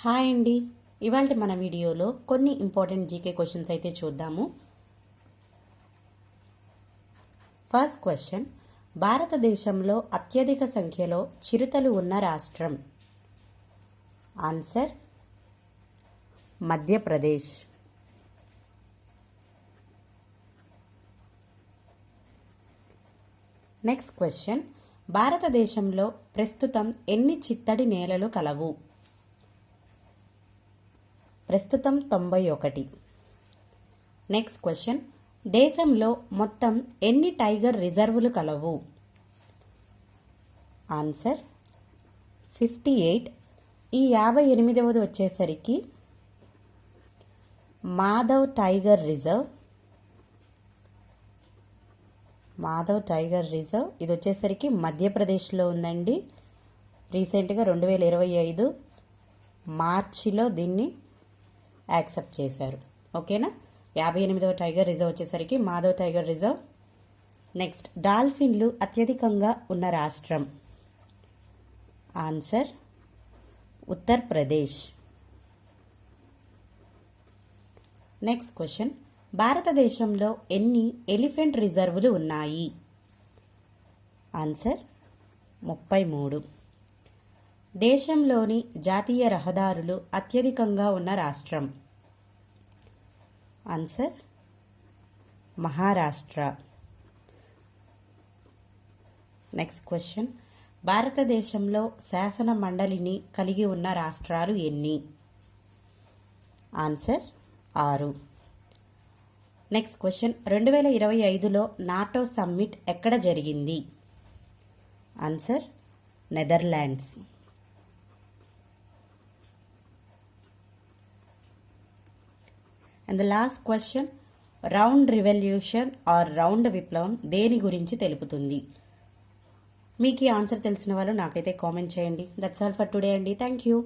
Hi అండి. ఇవాళ మన వీడియోలో కొన్ని ఇంపార్టెంట్ జీకే క్వశ్చన్స్ అయితే చూద్దాము. ఫస్ట్ క్వశ్చన్, భారతదేశంలో అత్యధిక సంఖ్యలో చిరుతలు ఉన్న రాష్ట్రం? ఆన్సర్ మధ్యప్రదేశ్. నెక్స్ట్ క్వశ్చన్, భారతదేశంలో ప్రస్తుతం ఎన్ని చిత్తడి నేలలు కలవు? ప్రస్తుతం 91. నెక్స్ట్ క్వశ్చన్, దేశంలో మొత్తం ఎన్ని టైగర్ రిజర్వులు కలవు? ఆన్సర్ 58. ఈ 58వది వచ్చేసరికి మాధవ్ టైగర్ రిజర్వ్. ఇది వచ్చేసరికి మధ్యప్రదేశ్లో ఉందండి. రీసెంట్గా 2025 మార్చిలో దీన్ని యాక్సెప్ట్ చేశారు. ఓకేనా? 58వ టైగర్ రిజర్వ్ వచ్చేసరికి మాధవ్ టైగర్ రిజర్వ్. నెక్స్ట్, డాల్ఫిన్లు అత్యధికంగా ఉన్న రాష్ట్రం? ఆన్సర్ ఉత్తరప్రదేశ్. నెక్స్ట్ క్వశ్చన్, భారతదేశంలో ఎన్ని ఎలిఫెంట్ రిజర్వులు ఉన్నాయి? ఆన్సర్ 33. దేశంలోని జాతీయ రహదారులు అత్యధికంగా ఉన్న రాష్ట్రం? ఆన్సర్ మహారాష్ట్ర. నెక్స్ట్ క్వశ్చన్, భారతదేశంలో శాసన మండలిని కలిగి ఉన్న రాష్ట్రాలు ఎన్ని? ఆన్సర్ 6. నెక్స్ట్ క్వశ్చన్, 2025లో నాటో సమ్మిట్ ఎక్కడ జరిగింది? Answer Netherlands. And the last question, round revolution or round విప్లవం దేని గురించి తెలుపుతుంది? మీకు ఈ ఆన్సర్ తెలిసిన వాళ్ళు నాకైతే కామెంట్ చేయండి. దట్స్ ఆల్ ఫర్ టుడే అండి. Thank you.